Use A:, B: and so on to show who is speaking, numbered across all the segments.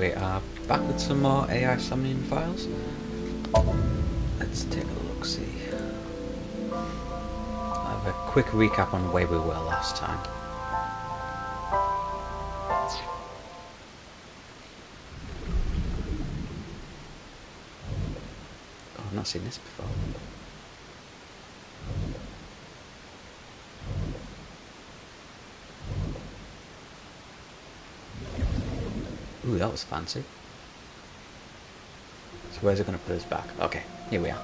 A: we are back with some more AI Somnium files. Let's take a look-see. I'll have a quick recap on where we were last time. Oh, I've not seen this before. Ooh, that was fancy. So where's it going to put us back? Okay, here we are.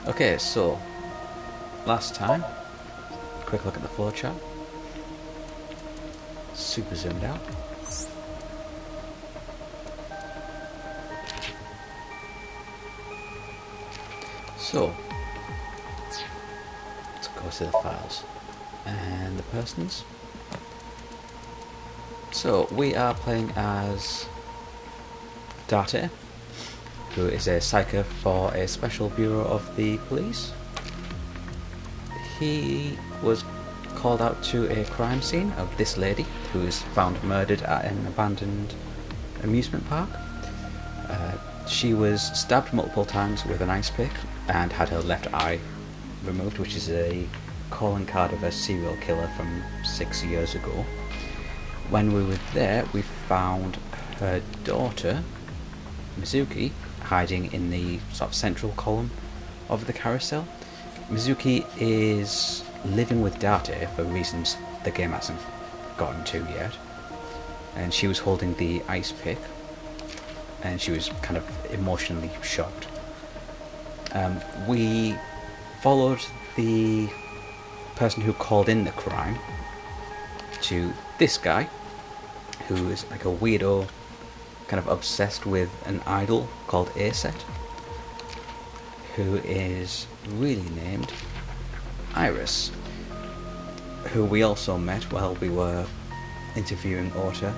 A: Okay, so last time, quick look at the flowchart. Super zoomed out. So let's go to the files and the persons. So we are playing as Date, who is a psyker for a special bureau of the police. He was called out to a crime scene of this lady who is found murdered at an abandoned amusement park. She was stabbed multiple times with an ice pick and had her left eye removed, which is a calling card of a serial killer from 6 years ago. When we were there, we found her daughter, Mizuki, hiding in the sort of central column of the carousel. Mizuki is living with Date for reasons the game hasn't gotten to yet, and she was holding the ice pick, and she was kind of emotionally shocked. We followed the person who called in the crime to this guy, who is like a weirdo, kind of obsessed with an idol called Aset, who is really named Iris, who we also met while we were interviewing Ota.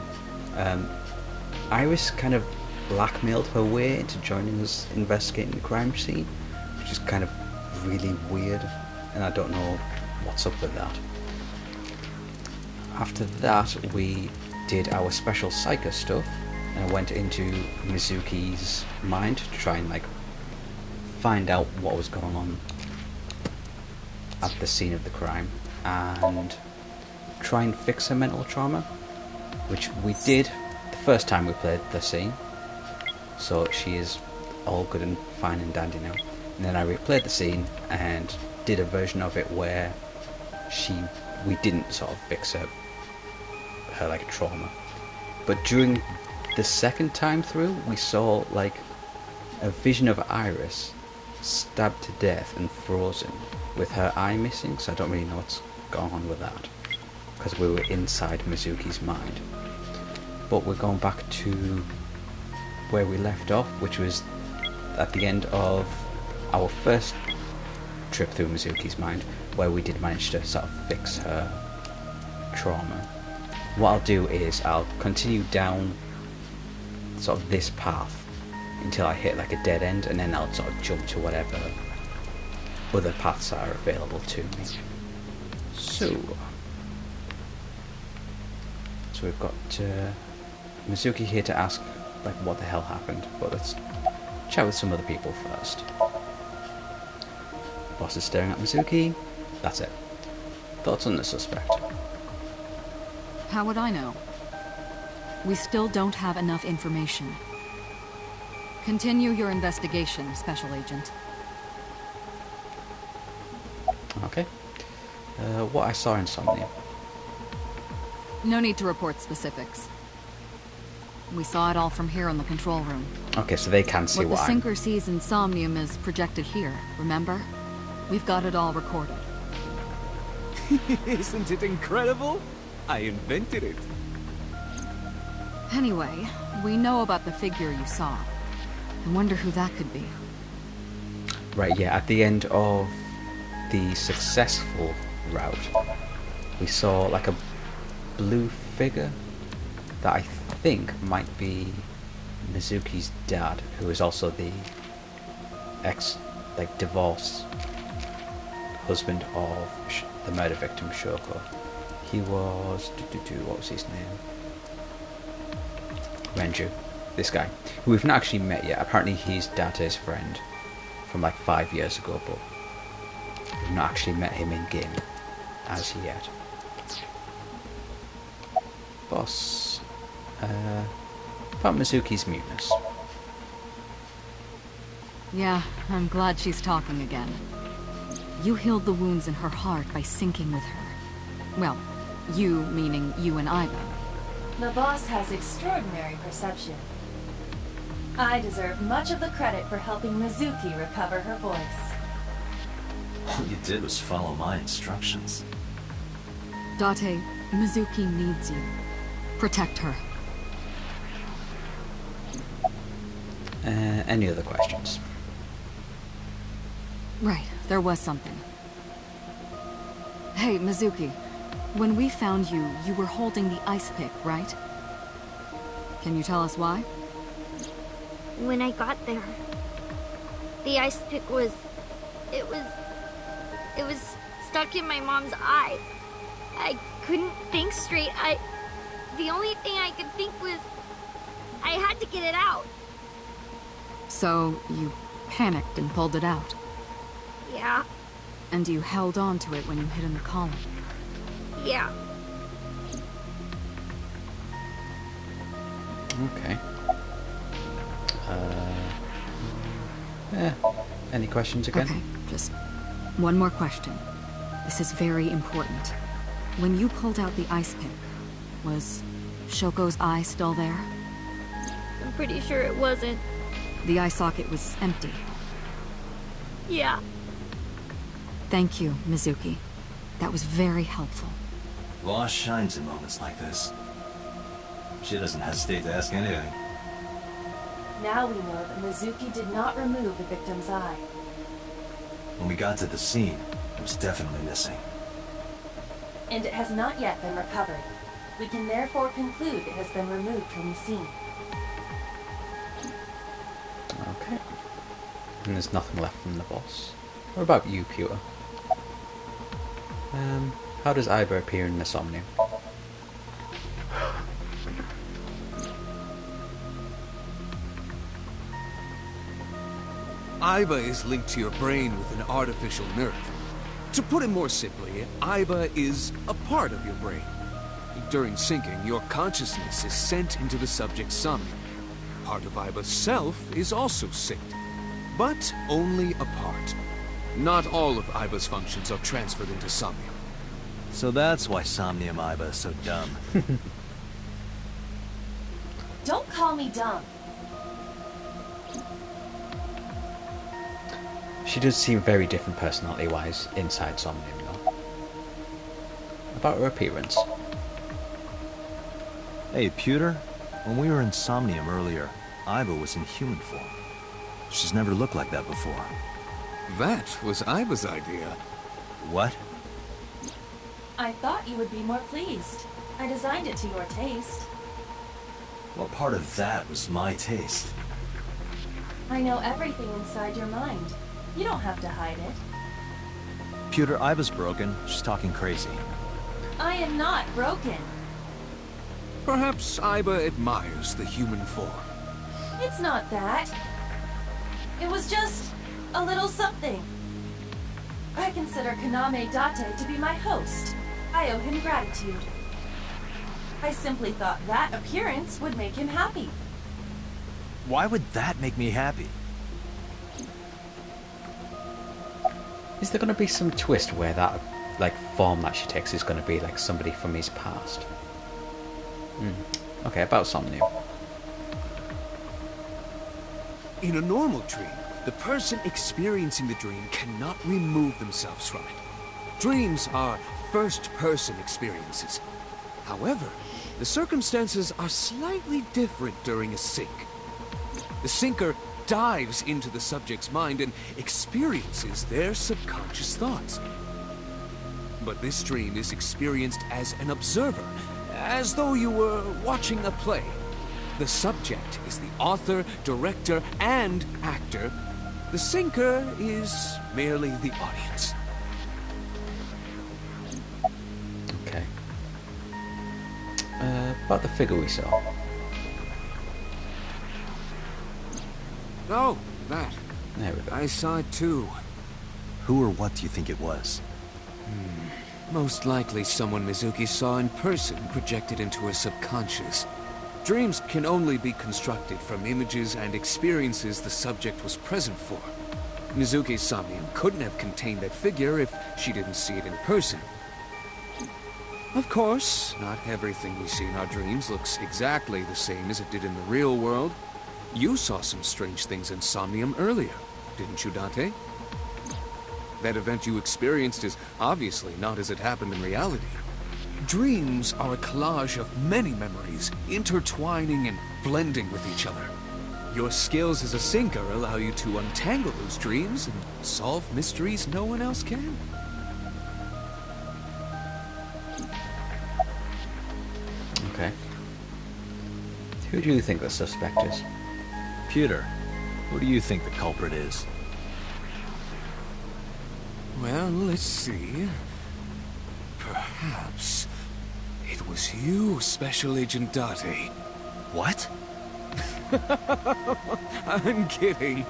A: Iris kind of blackmailed her way into joining us investigating the crime scene, which is kind of really weird, and I don't know what's up with that. After that, we did our special psycho stuff and went into Mizuki's mind to try and find out what was going on at the scene of the crime and try and fix her mental trauma, which we did the first time we played the scene, so she is all good and fine and dandy now. And then I replayed the scene and did a version of it where we didn't sort of fix her like trauma, but during the second time through we saw like a vision of Iris stabbed to death and frozen with her eye missing, so I don't really know what's going on with that because we were inside Mizuki's mind. But we're going back to where we left off, which was at the end of our first trip through Mizuki's mind, where we did manage to sort of fix her trauma. What I'll do is I'll continue down sort of this path until I hit like a dead end, and then I'll sort of jump to whatever other paths are available to me. So we've got Mizuki here to ask like what the hell happened, but let's chat with some other people first. Boss is staring at Mizuki. That's it. Thoughts on the suspect?
B: How would I know? We still don't have enough information. Continue your investigation, Special Agent.
A: Okay. What I saw in Somnium.
B: No need to report specifics. We saw it all from here in the control room.
A: Okay, so they can see
B: what the Sinker sees in Somnium is projected here, remember? We've got it all recorded.
C: Isn't it incredible? I invented it.
B: Anyway, we know about the figure you saw. I wonder who that could be.
A: Right, yeah, at the end of the successful route, we saw like a blue figure that I think might be Mizuki's dad, who is also the divorced husband of the murder victim Shoko. He was what was his name? Renju, this guy, who we've not actually met yet. Apparently he's Date's friend from like 5 years ago, but we've not actually met him in game as yet. Boss, about Mizuki's muteness.
B: Yeah, I'm glad she's talking again. You healed the wounds in her heart by syncing with her. Well, you meaning you and Iba.
D: The boss has extraordinary perception. I deserve much of the credit for helping Mizuki recover her voice.
E: All you did was follow my instructions.
B: Date, Mizuki needs you. Protect her.
A: Any other questions?
B: Right, there was something. Hey, Mizuki. When we found you, you were holding the ice pick, right? Can you tell us why?
F: When I got there, the ice pick was stuck in my mom's eye. I couldn't think straight. The only thing I could think was I had to get it out.
B: So, you panicked and pulled it out.
F: Yeah,
B: And you held on to it when you hid in the column.
F: yeah.
A: Okay. Any questions again?
B: Okay, just one more question. This is very important. When you pulled out the ice pick, was Shoko's eye still there?
F: I'm pretty sure it wasn't.
B: The eye socket was empty.
F: Yeah.
B: Thank you, Mizuki. That was very helpful.
E: Law shines in moments like this. She doesn't hesitate to ask anything.
D: Now we know that Mizuki did not remove the victim's eye.
E: When we got to the scene, it was definitely missing.
D: And it has not yet been recovered. We can therefore conclude it has been removed from the scene.
A: Okay. And there's nothing left from the boss. What about you, Pewter? How does Iba appear in the Somnium?
C: Iba is linked to your brain with an artificial nerve. To put it more simply, Iba is a part of your brain. During syncing, your consciousness is sent into the subject's Somnium. Part of Iba's self is also synced, but only a part. Not all of Iba's functions are transferred into Somnium.
E: So that's why Somnium Iba is so dumb.
D: Don't call me dumb.
A: She does seem very different personality-wise inside Somnium, though. About her appearance.
E: Hey, Pewter, when we were in Somnium earlier, Iba was in human form. She's never looked like that before.
C: That was Iba's idea.
E: What?
D: I thought you would be more pleased. I designed it to your taste.
E: What part of that was my taste?
D: I know everything inside your mind. You don't have to hide it.
E: Pewter, Iba's broken. She's talking crazy.
D: I am not broken.
C: Perhaps Iba admires the human form.
D: It's not that. It was just a little something. I consider Kaname Date to be my host. I owe him gratitude. I simply thought that appearance would make him happy.
E: Why would that make me happy?
A: Is there going to be some twist where that, like, form that she takes is going to be, like, somebody from his past? Okay, about Somnium.
C: In a normal dream, the person experiencing the dream cannot remove themselves from it. Dreams are first-person experiences. However, the circumstances are slightly different during a sync. The syncer dives into the subject's mind and experiences their subconscious thoughts. But this dream is experienced as an observer, as though you were watching a play. The subject is the author, director, and actor. The syncer is merely the audience.
A: Okay. About the figure we saw.
C: Oh, that.
A: There we go.
C: I saw it too.
E: Who or what do you think it was?
C: Most likely someone Mizuki saw in person projected into her subconscious. Dreams can only be constructed from images and experiences the subject was present for. Mizuki's Somnium couldn't have contained that figure if she didn't see it in person. Of course, not everything we see in our dreams looks exactly the same as it did in the real world. You saw some strange things in Somnium earlier, didn't you, Dante? That event you experienced is obviously not as it happened in reality. Dreams are a collage of many memories, intertwining and blending with each other. Your skills as a sinker allow you to untangle those dreams and solve mysteries no one else can.
A: Okay. Who do you think the suspect is?
E: Peter, who do you think the culprit is?
C: Well, let's see. Perhaps it was you, Special Agent Date.
E: What?
C: I'm kidding.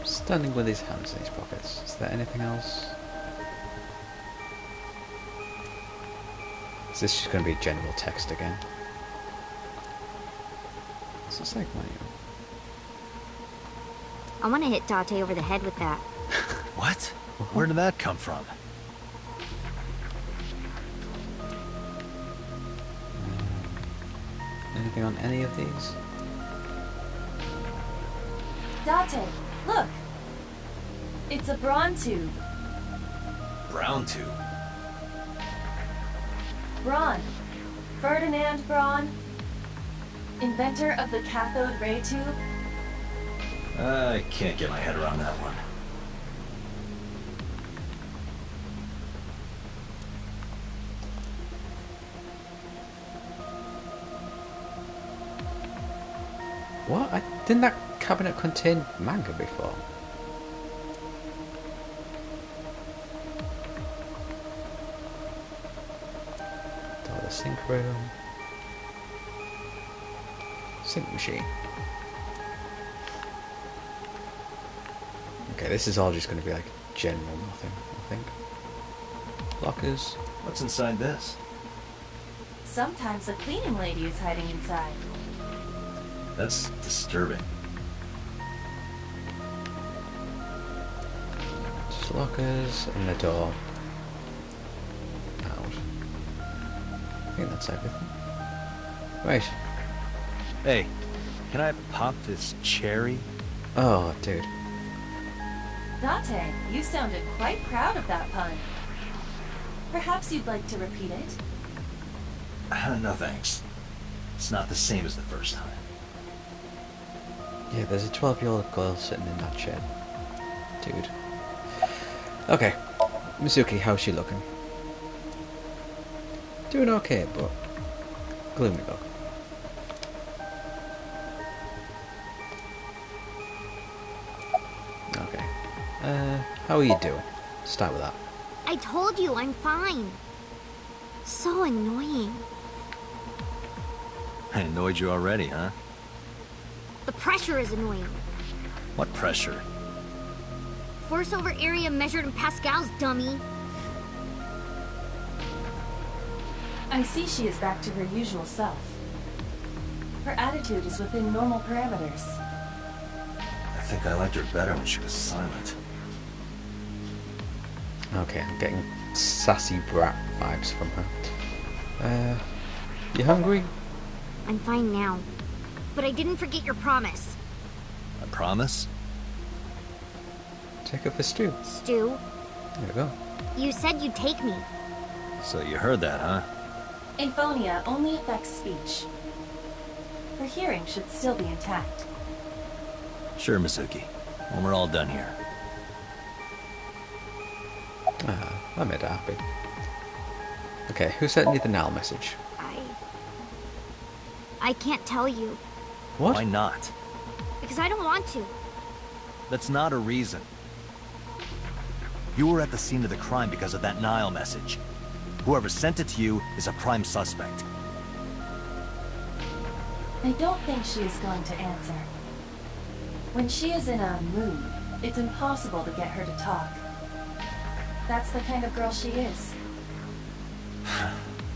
A: Standing with his hands in his pockets. Is there anything else? Is this just going to be general text again? Is this like money?
F: I want to hit Date over the head with that.
E: What? Where did that come from?
A: Anything on any of these?
D: Date, look! It's a Braun tube.
E: Brown tube.
D: Braun. Ferdinand Braun. Inventor of the cathode ray tube.
E: I can't get my head around that one.
A: What? Didn't that cabinet contain manga before? Door the sink room. Sink machine. Okay, this is all just going to be like general nothing, I think. Lockers.
E: What's inside this?
D: Sometimes a cleaning lady is hiding inside.
E: That's disturbing.
A: Just lockers and the door. Out. I think that's everything. Right.
E: Hey, can I pop this cherry?
A: Oh, dude.
D: Date, you sounded quite proud of that pun. Perhaps you'd like to repeat it?
E: No thanks. It's not the same as the first time.
A: Yeah, there's a 12-year-old girl sitting in that shed. Dude. Okay. Mizuki, how's she looking? Doing okay, but gloomy look. Okay. How are you doing? Start with that.
F: I told you I'm fine. So annoying.
E: I annoyed you already, huh?
F: The pressure is annoying.
E: What pressure?
F: Force over area measured in pascals, dummy.
D: I see she is back to her usual self. Her attitude is within normal parameters.
E: I think I liked her better when she was silent.
A: Okay, I'm getting sassy brat vibes from her. You hungry?
F: I'm fine now. But I didn't forget your promise.
E: I promise?
A: Take up the stew.
F: Stu,
A: There we go.
F: you said you'd take me.
E: So you heard that, huh?
D: Aphonia only affects speech. Her hearing should still be intact.
E: Sure, Mizuki. When we're all done here.
A: I made her happy. Okay, who sent you the Nal message?
F: I can't tell you.
A: What?
E: Why not?
F: Because I don't want to.
E: That's not a reason. You were at the scene of the crime because of that Nile message. Whoever sent it to you is a prime suspect.
D: I don't think she is going to answer. When she is in a mood, it's impossible to get her to talk. That's the kind of girl she is.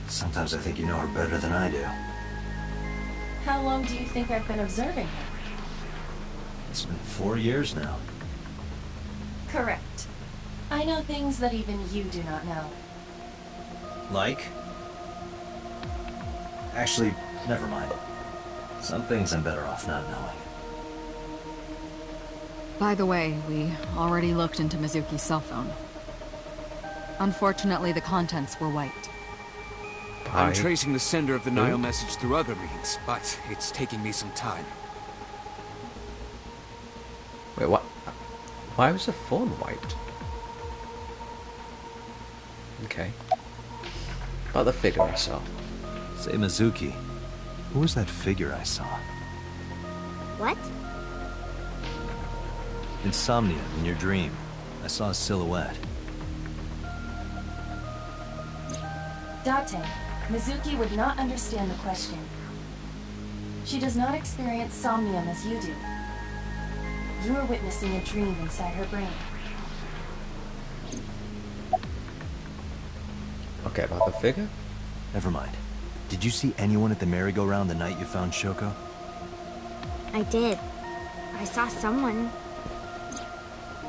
E: Sometimes I think you know her better than I do.
D: How long do you think I've been observing her?
E: It's been 4 years now.
D: Correct. I know things that even you do not know.
E: Like? Actually, never mind. Some things I'm better off not knowing.
B: By the way, we already looked into Mizuki's cell phone. Unfortunately, the contents were wiped.
C: I'm tracing the sender of the Nile message through other means, but it's taking me some time.
A: Wait, what? Why was the phone wiped? Okay. About the figure I saw.
E: Say, Mizuki, who was that figure I saw?
F: What?
E: In Somnium, in your dream, I saw a silhouette.
D: Date, Mizuki would not understand the question. She does not experience somnium as you do. You are witnessing a dream inside her brain.
A: Okay, about the figure?
E: Never mind. Did you see anyone at the merry-go-round the night you found Shoko?
F: I did. I saw someone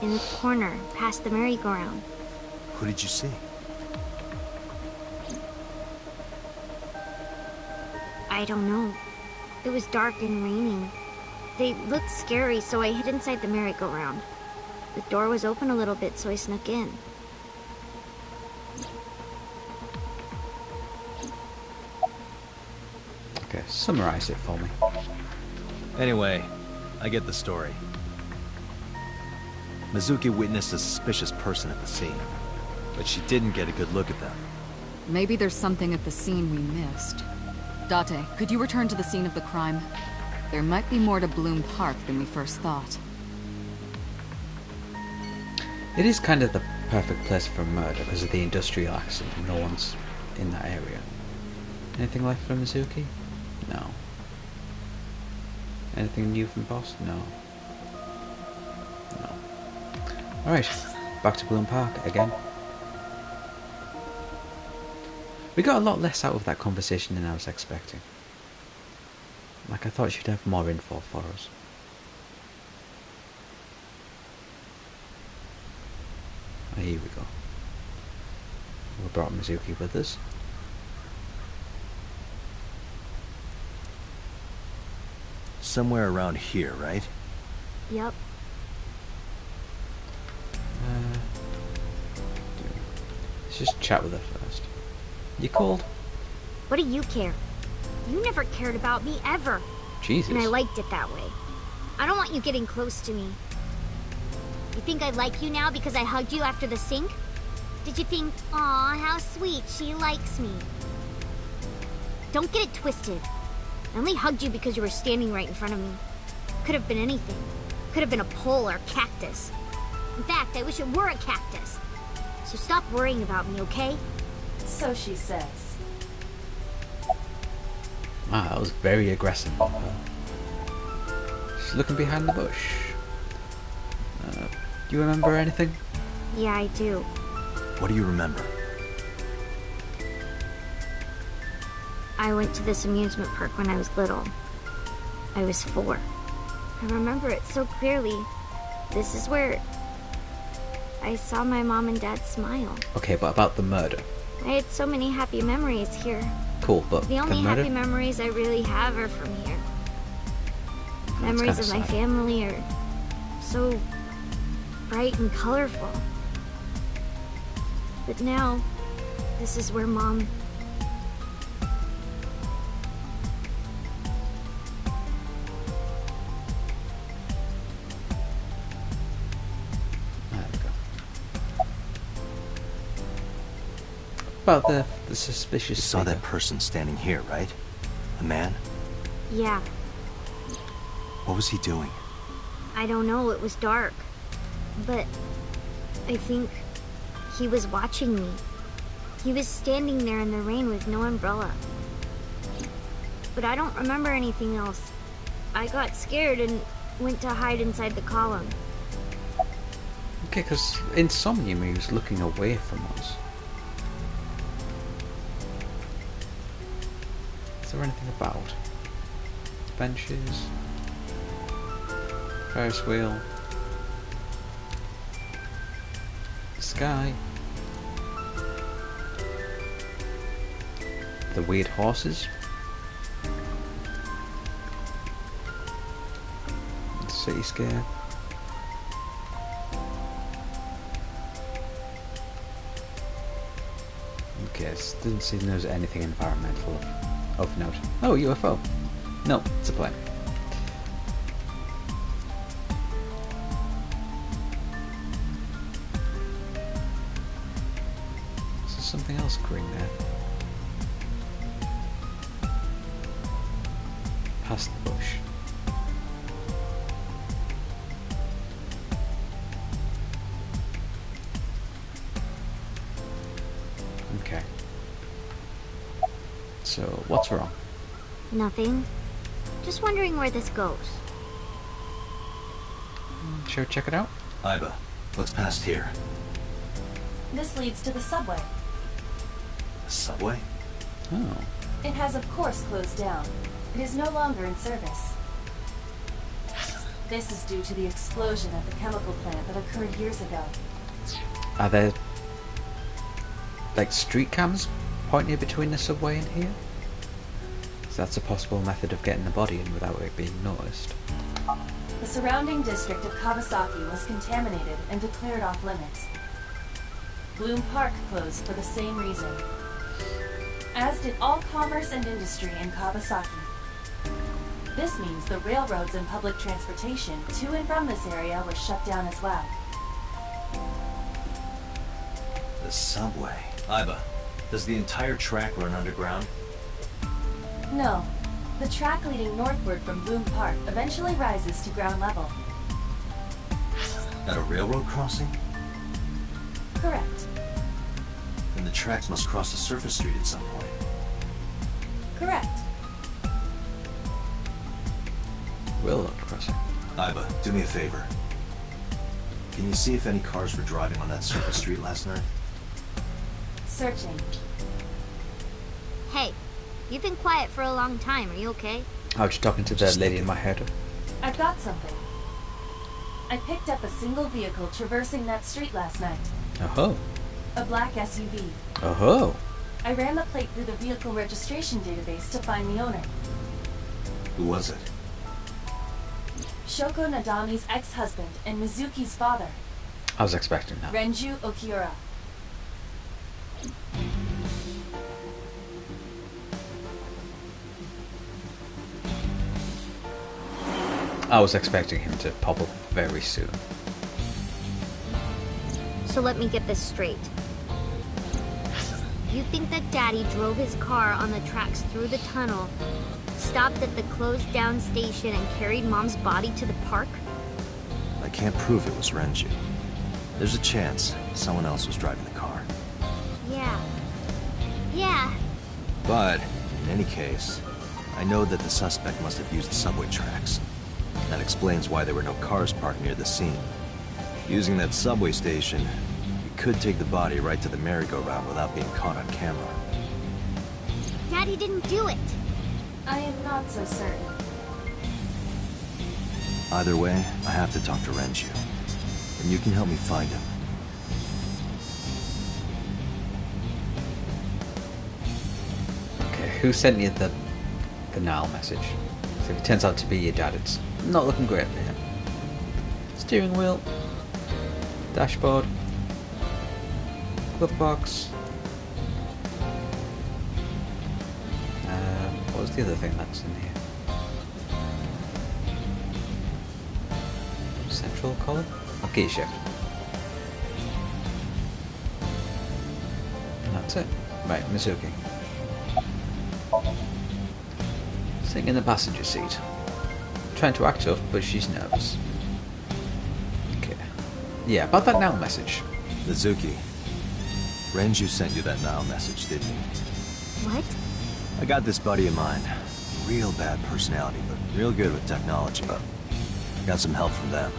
F: in the corner past the merry-go-round.
E: Who did you see?
F: I don't know. It was dark and raining. They looked scary, so I hid inside the merry-go-round. The door was open a little bit, so I snuck in.
A: Okay, summarize it for me.
E: Anyway, I get the story. Mizuki witnessed a suspicious person at the scene, but she didn't get a good look at them.
B: Maybe there's something at the scene we missed. Date, could you return to the scene of the crime? There might be more to Bloom Park than we first thought.
A: It is kind of the perfect place for a murder because of the industrial accident and no one's in that area. Anything left from Mizuki? No. Anything new from Boss? No. No. Alright, back to Bloom Park again. We got a lot less out of that conversation than I was expecting. Like, I thought she'd have more info for us. Oh, here we go. We brought Mizuki with us.
E: Somewhere around here, right?
F: Yep.
A: Let's just chat with her first. You called?
F: What do you care? You never cared about me, ever.
A: Jesus.
F: And I liked it that way. I don't want you getting close to me. You think I like you now because I hugged you after the sink? Did you think, aw, how sweet, she likes me? Don't get it twisted. I only hugged you because you were standing right in front of me. Could have been anything. Could have been a pole or a cactus. In fact, I wish it were a cactus. So stop worrying about me, okay?
D: So she says.
A: Wow, that was very aggressive of her. She's looking behind the bush. Do you remember anything?
F: Yeah, I do.
E: What do you remember?
F: I went to this amusement park when I was little. I was 4. I remember it so clearly. This is where I saw my mom and dad smile.
A: Okay, but about the murder.
F: I had so many happy memories here.
A: Cool, but
F: The only
A: murder?
F: happy memories I really have are from here. Memories of my
A: sad.
F: family are so bright and colorful. But now, this is where Mom...
A: There we go. About the suspicious
E: You saw
A: figure.
E: that person standing here, right? A man?
F: Yeah,
E: What was he doing?
F: I don't know, it was dark. But I think he was watching me. He was standing there in the rain with no umbrella. but I don't remember anything else. I got scared and went to hide inside the column.
A: Okay, because in Somnium he was looking away from us. Is there anything about? Benches? Ferris wheel? Sky? The weird horses? The cityscape? Okay, it doesn't seem there's anything environmental of note. Oh, UFO. No, it's a plane. Is there something else green there? Past the bush. Okay. So, what's wrong?
F: Nothing. Just wondering where this goes.
A: Shall we check it out?
E: Iba, what's past here?
D: This leads to the subway.
E: The subway?
A: Oh.
D: It has, of course, closed down. It is no longer in service. This is due to the explosion at the chemical plant that occurred years ago.
A: Are there like street cams pointing between the subway and here? So that's a possible method of getting the body in without it being noticed.
D: The surrounding district of Kawasaki was contaminated and declared off limits. Bloom Park closed for the same reason, as did all commerce and industry in Kawasaki. This means the railroads and public transportation to and from this area were shut down as well.
E: The subway. Iba, does the entire track run underground?
D: No. The track leading northward from Bloom Park eventually rises to ground level.
E: At a railroad crossing?
D: Correct.
E: Then the tracks must cross a surface street at some point.
D: Correct.
A: Railroad crossing.
E: Iba, do me a favor. Can you see if any cars were driving on that surface street last night?
D: Searching.
F: Hey, you've been quiet for a long time. Are you okay?
A: I was just talking to the lady in my head.
D: I've got something. I picked up a single vehicle traversing that street last night.
A: Oh-ho.
D: A black SUV.
A: Oh-ho.
D: I ran the plate through the vehicle registration database to find the owner.
E: Who was it?
D: Shoko Nadami's ex-husband and Mizuki's father,
A: I was expecting that.
D: Renju Okiura.
A: I was expecting him to pop up very soon.
F: So let me get this straight. You think that Daddy drove his car on the tracks through the tunnel, stopped at the closed down station, and carried Mom's body to the park?
E: I can't prove it was Renju. There's a chance someone else was driving the car.
F: Yeah.
E: But, in any case, I know that the suspect must have used the subway tracks. That explains why there were no cars parked near the scene. Using that subway station, you could take the body right to the merry-go-round without being caught on camera.
F: Daddy didn't do it.
D: I am not so certain.
E: Either way, I have to talk to Renju. And you can help me find him.
A: Okay, who sent you the Nile message? So if it turns out to be your dad, it's not looking great for him. Steering wheel. Dashboard. Glove box. What was the other thing that's in here? Central column? Oh, key shift. And that's it. Right, Mizuki. Sitting in the passenger seat. Trying to act tough, but she's nervous. Okay. Yeah, about that now message.
E: Mizuki, Renju sent you that now message, didn't he?
F: What?
E: I got this buddy of mine. real bad personality, but real good with technology. Got some help from them.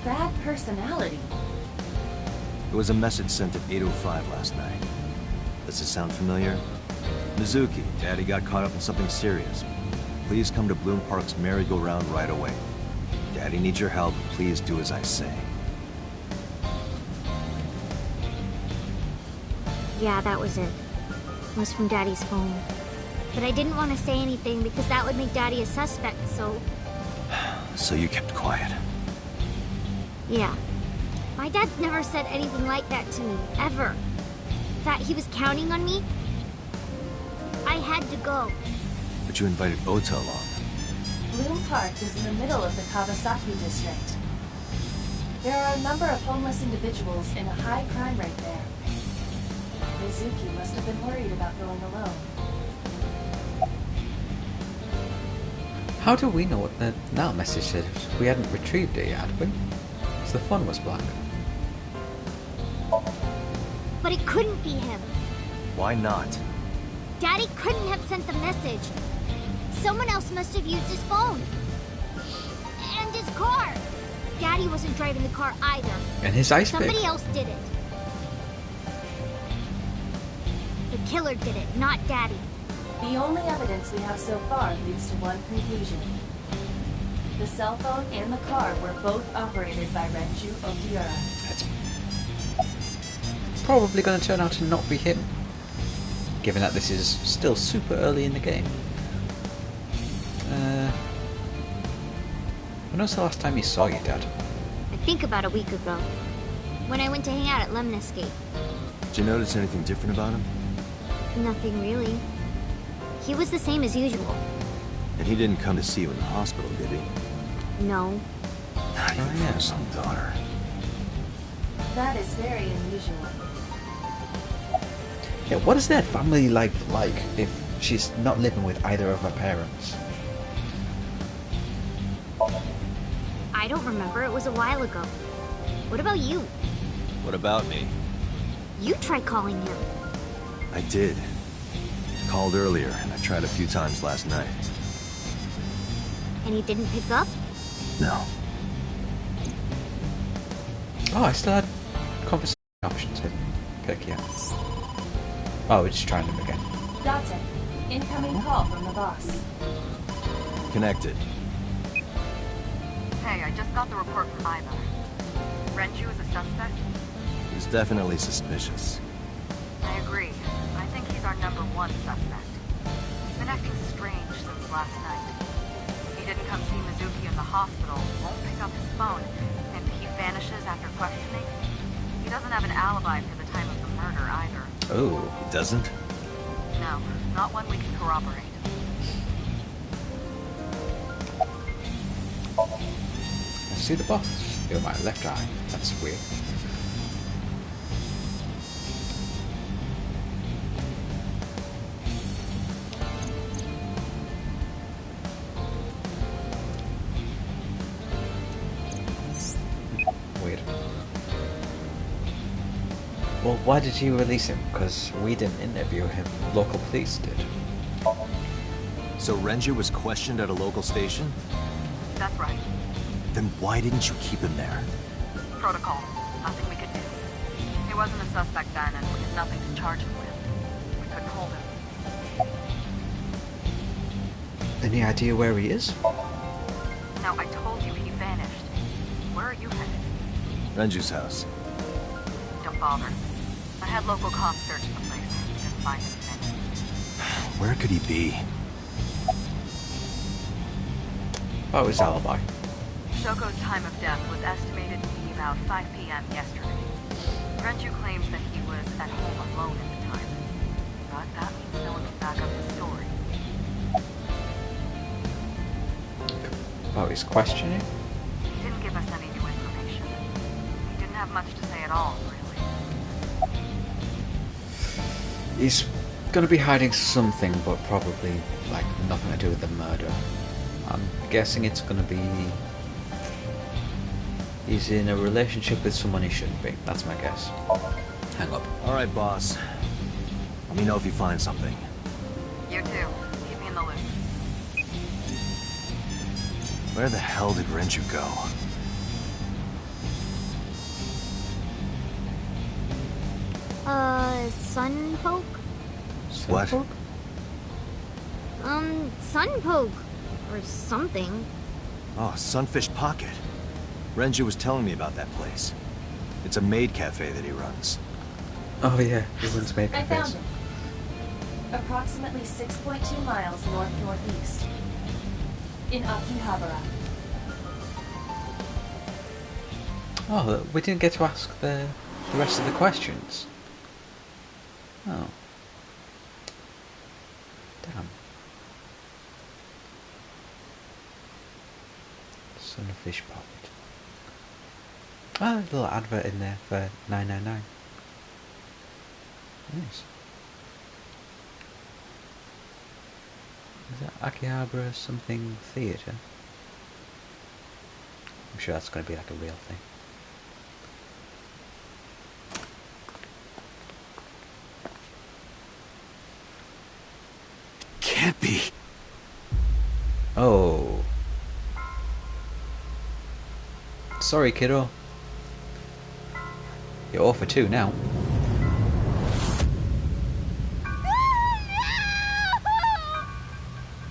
D: Bad personality.
E: It was a message sent at 8:05 last night. Does this sound familiar? Mizuki, Daddy got caught up in something serious. Please come to Bloom Park's merry-go-round right away. Daddy needs your help. Please do as I say.
F: Yeah, that was it. It was from Daddy's phone. But I didn't want to say anything because that would make Daddy a suspect, so...
E: So you kept quiet.
F: Yeah. My dad's never said anything like that to me, ever. That he was counting on me? I had to go.
E: But you invited Ota along.
D: Bloom Park is in the middle of the Kawasaki district. There are a number of homeless individuals and a high crime rate there. Mizuki must have been worried about going alone.
A: How do we know what the now message said? We hadn't retrieved it yet, had we? So the phone was blank.
F: But it couldn't be him.
E: Why not?
F: Daddy couldn't have sent the message. Someone else must have used his phone. And his car. Daddy wasn't driving the car either.
A: And his ice pick.
F: Somebody else did it. The killer did it, not Daddy.
D: The only evidence we have so far leads to one conclusion. The cell phone and the car were both operated by Renju Okiura.
A: That's probably going to turn out to not be him, given that this is still super early in the game. When was the last time you saw your dad?
F: I think about a week ago. When I went to hang out at Lemniscape.
E: Did you notice anything different about him?
F: Nothing really. He was the same as usual.
E: And he didn't come to see you in the hospital, did he?
F: No.
E: Not even for his own daughter.
D: That is very unusual.
A: Yeah, what is their family like if she's not living with either of her parents?
F: I don't remember. It was a while ago. What about you?
E: What about me?
F: You tried calling him.
E: I did. Called earlier, and I tried a few times last night.
F: And he didn't pick up?
E: No.
A: Oh, I still had conversation options hidden. Pick, yeah. Oh, we're just trying them again.
D: Date, incoming call from the boss.
E: Connected.
B: Hey, I just got the report from Ida. Renju is a suspect?
E: He's definitely suspicious.
B: I agree. I think he's our number one suspect. He's been acting strange since last night. He didn't come see Mizuki in the hospital, won't pick up his phone, and he vanishes after questioning. He doesn't have an alibi for the time of the murder either.
A: Oh.
E: He doesn't?
B: No, not one we can corroborate.
A: I see the boss. You're my left eye. That's weird. Weird. Well, why did you release him? Because we didn't interview him. Local police did.
E: So Renju was questioned at a local station?
B: That's right.
E: Then why didn't you keep him there?
B: Protocol. Nothing we could do. He wasn't a suspect then, and we had nothing to charge him with. We couldn't hold him.
A: Any idea where he is?
B: Now, I told you he vanished. Where are you headed?
E: Renju's house.
B: Don't bother. I had local cops search the place. Didn't find anything.
E: Where could he be?
A: What was his alibi?
B: Shoko's time of death was estimated to be about 5 p.m. yesterday. Renju claims that he was at home alone at the time. But that means no one can back up his story.
A: Oh, he's questioning?
B: He didn't give us any new information. He didn't have much to say at all, really.
A: He's gonna be hiding something, but probably like nothing to do with the murder. I'm guessing it's gonna be he's in a relationship with someone he shouldn't be. That's my guess. Hang up.
E: Alright, boss. Let me know if you find something.
B: You too. Keep me in the loop.
E: Where the hell did Renju go?
F: Sunpoke?
E: What?
A: Sunfolk?
F: Sunpoke. Or something.
E: Oh, Sunfish Pocket. Renju was telling me about that place. It's a maid cafe that he runs.
A: Oh yeah, everyone's made
D: I
A: cafes.
D: found it. Approximately 6.2 miles north-northeast. In Akihabara.
A: Oh, we didn't get to ask the rest of the questions. Oh. Damn. Sunfish Pocket. Ah, there's a little advert in there for 9.99. Nice. Is that Akihabara something theatre? I'm sure that's going to be like a real thing.
C: Can't be.
A: Oh. Sorry, kiddo. You're all for 2 now.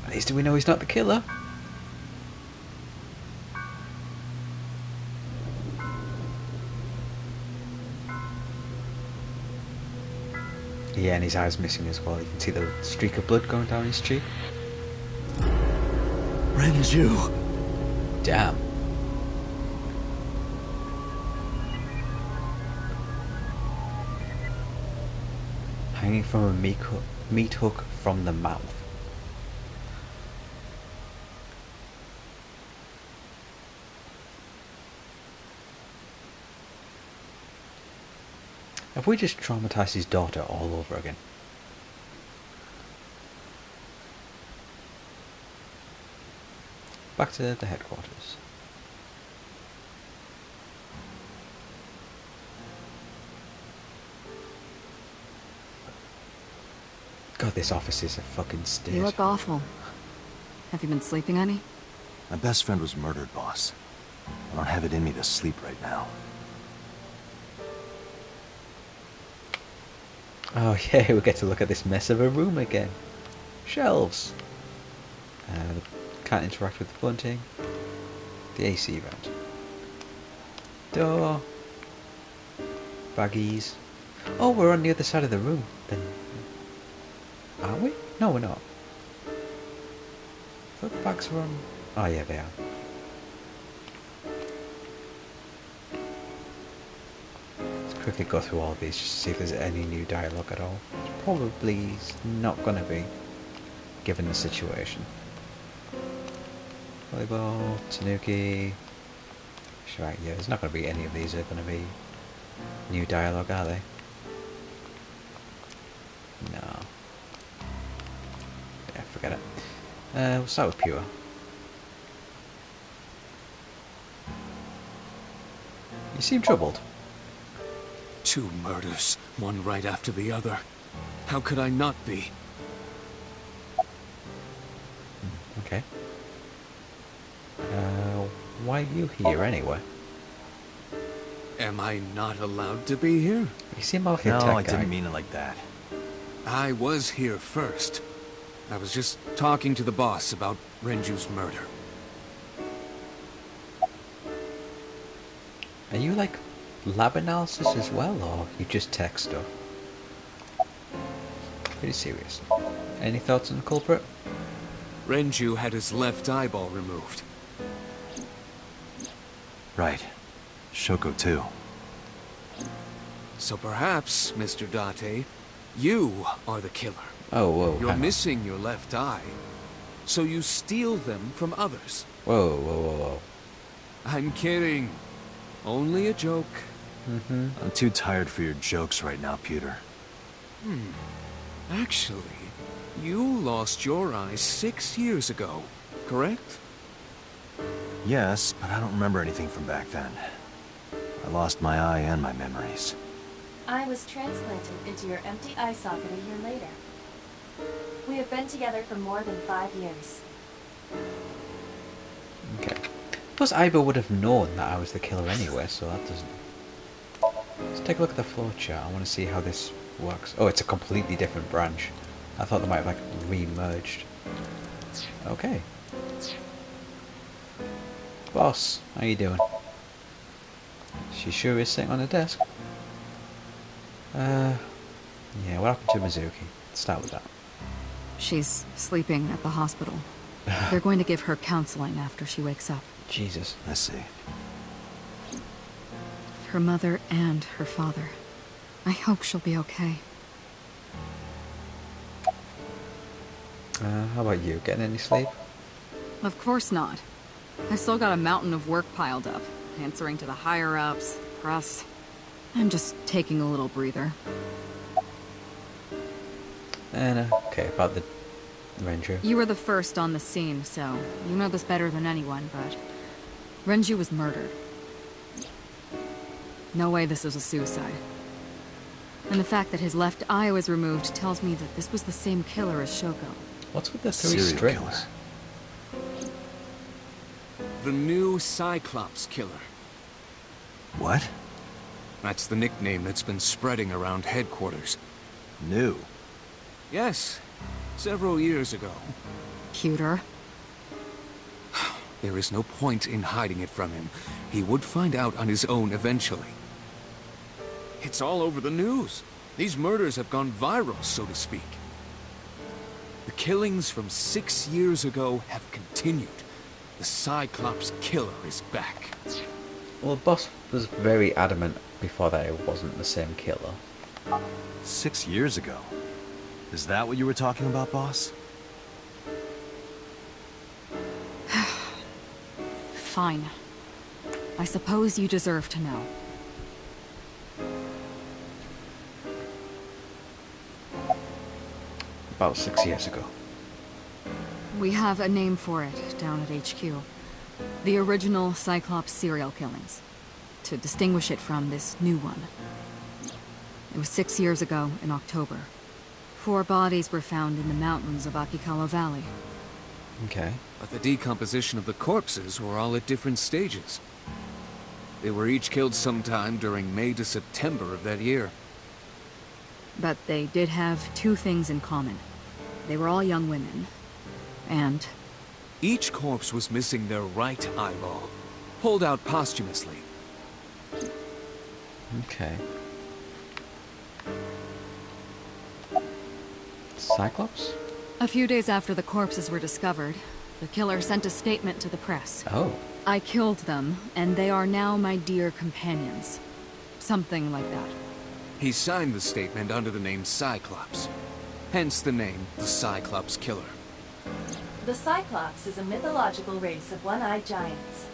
A: At least we know he's not the killer. Yeah, and his eye's missing as well. You can see the streak of blood going down his cheek.
C: Renju.
A: Damn. Hanging from a meat hook from the mouth. Have we just traumatized his daughter all over again? Back to the headquarters. God, this office is a fucking state.
B: You look awful. Have you been sleeping any?
E: My best friend was murdered, boss. I don't have it in me to sleep right now.
A: Oh yeah, we get to look at this mess of a room again. Shelves. Can't interact with the bunting. The AC vent. Door. Baggies. Oh, we're on the other side of the room. Then, aren't we? No, we're not. I thought the bags were on. Oh yeah, they are. Let's quickly go through all of these just to see if there's any new dialogue at all. There's probably not gonna be, given the situation. Volleyball, Tanuki. Sure, yeah, there's not going to be any of these are going to be new dialogue, are they? No. Yeah, forget it. We'll start with Pure. You seem troubled.
C: 2 murders, one right after the other. How could I not be?
A: Okay. Why are you here anyway?
C: Am I not allowed to be here?
A: You seem like a
E: No,
A: tech
E: I
A: guy.
E: didn't mean it like that.
C: I was here first. I was just talking to the boss about Renju's murder.
A: Are you like lab analysis as well, or you just tech stuff? Pretty serious. Any thoughts on the culprit?
C: Renju had his left eyeball removed.
E: Right. Shoko too.
C: So perhaps, Mr. Date, you are the killer.
A: Oh, whoa.
C: You're
A: hang on.
C: missing your left eye. So you steal them from others.
A: Whoa, whoa, whoa, whoa.
C: I'm kidding. Only a joke.
E: I'm too tired for your jokes right now, Peter.
C: Actually, you lost your eye 6 years ago, correct?
E: Yes, but I don't remember anything from back then. I lost my eye and my memories.
D: I was transplanted into your empty eye socket a year later. We have been together for more than 5 years.
A: Okay. Plus, Ivo would have known that I was the killer anyway, so that doesn't... Let's take a look at the flow chart. I want to see how this works. Oh, it's a completely different branch. I thought they might have like re-merged. Okay. Boss, how you doing? She sure is sitting on a desk. Yeah, what happened to Mizuki? Let's start with that.
B: She's sleeping at the hospital. They're going to give her counseling after she wakes up.
A: Jesus.
E: I see.
B: Her mother and her father. I hope she'll be okay.
A: How about you? Getting any sleep?
B: Of course not. I've still got a mountain of work piled up. Answering to the higher-ups, the press. I'm just taking a little breather.
A: And, okay, about the Renju.
B: You were the first on the scene, so you know this better than anyone, but... Renju was murdered. No way this is a suicide. And the fact that his left eye was removed tells me that this was the same killer as Shoko.
A: What's with the three
E: Serial
A: strings?
E: killer.
C: The new Cyclops killer.
E: What?
C: That's the nickname that's been spreading around headquarters.
E: New?
C: Yes, several years ago.
B: Cuter.
C: There is no point in hiding it from him. He would find out on his own eventually. It's all over the news. These murders have gone viral, so to speak. The killings from 6 years ago have continued. The Cyclops killer is back.
A: Well, the boss was very adamant before that it wasn't the same killer.
E: 6 years ago? Is that what you were talking about, boss?
B: Fine. I suppose you deserve to know.
A: About 6 years ago.
B: We have a name for it down at HQ. The original Cyclops serial killings. To distinguish it from this new one. It was 6 years ago in October. 4 bodies were found in the mountains of Akikawa Valley.
A: Okay.
C: But the decomposition of the corpses were all at different stages. They were each killed sometime during May to September of that year.
B: But they did have 2 things in common. They were all young women. And
C: Each corpse was missing their right eyeball, pulled out posthumously.
A: Okay. Cyclops?
B: a few days after the corpses were discovered, the killer sent a statement to the press.
A: Oh.
B: I killed them, and they are now my dear companions. Something like that.
C: He signed the statement under the name Cyclops. Hence the name, the Cyclops Killer.
D: The Cyclops is a mythological race of one-eyed giants.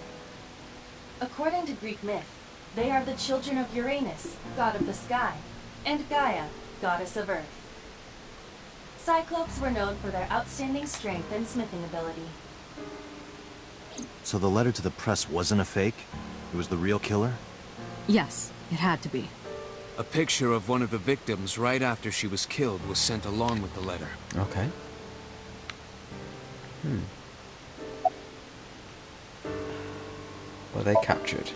D: According to Greek myth, they are the children of Uranus, god of the sky, and Gaia, goddess of earth. Cyclopes were known for their outstanding strength and smithing ability.
E: So the letter to the press wasn't a fake? It was the real killer?
B: Yes, it had to be.
C: A picture of one of the victims right after she was killed was sent along with the letter.
A: Okay. Were they captured?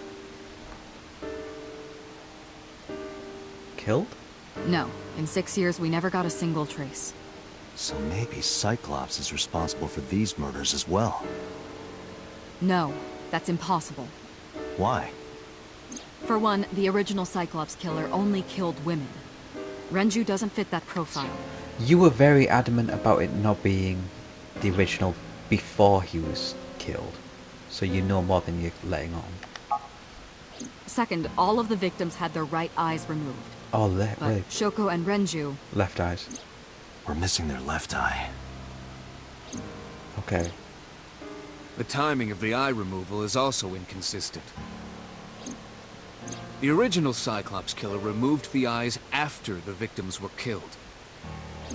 A: Killed?
B: No, in 6 years we never got a single trace.
E: So maybe Cyclops is responsible for these murders as well.
B: No, that's impossible.
E: Why?
B: For one, the original Cyclops killer only killed women. Renju doesn't fit that profile.
A: You were very adamant about it not being the original before he was killed. So you know more than you're letting on.
B: Second, all of the victims had their right eyes removed.
A: Oh,
B: But
A: really?
B: Shoko and Renju...
A: Left eyes.
E: We're missing their left eye.
A: Okay.
C: The timing of the eye removal is also inconsistent. The original Cyclops Killer removed the eyes after the victims were killed.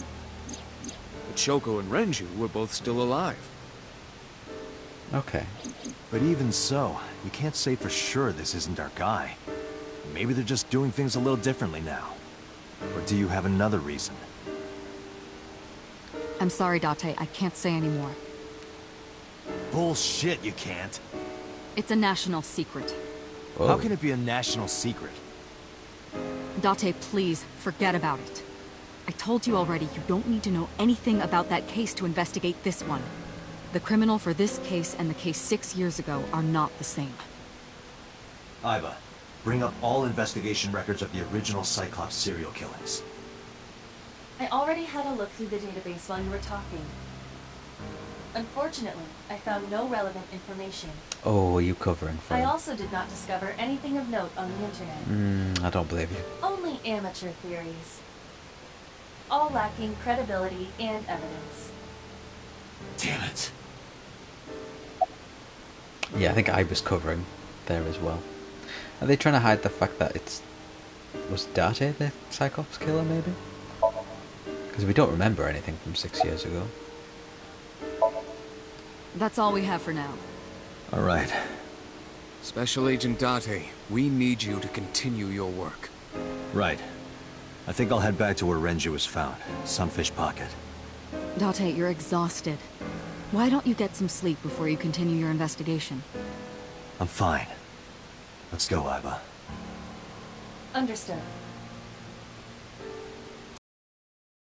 C: But Shoko and Renju were both still alive.
A: Okay.
E: But even so, we can't say for sure this isn't our guy. Maybe they're just doing things a little differently now. Or do you have another reason?
B: I'm sorry, Date, I can't say anymore.
E: Bullshit, you can't.
G: It's a national secret.
A: Whoa.
E: How can it be a national secret?
G: Date, please, forget about it. I told you already, you don't need to know anything about that case to investigate this one. The criminal for this case and the case 6 years ago are not the same.
E: Iva, bring up all investigation records of the original Cyclops serial killings.
D: I already had a look through the database while you were talking. Unfortunately, I found no relevant information.
A: Oh, are you covering for
D: I
A: him?
D: also did not discover anything of note on the internet.
A: I don't believe you.
D: Only amateur theories. All lacking credibility and evidence.
E: Damn it.
A: Yeah, I think I was covering there as well. Are they trying to hide the fact that was Date the Cyclops killer, maybe? Because we don't remember anything from 6 years ago.
G: That's all we have for now.
E: All right.
C: Special Agent Date, we need you to continue your work.
E: Right. I think I'll head back to where Renji was found. Sunfish Pocket.
G: Date, you're exhausted. Why don't you get some sleep before you continue your investigation?
E: I'm fine. Let's go, Iva.
D: Understood.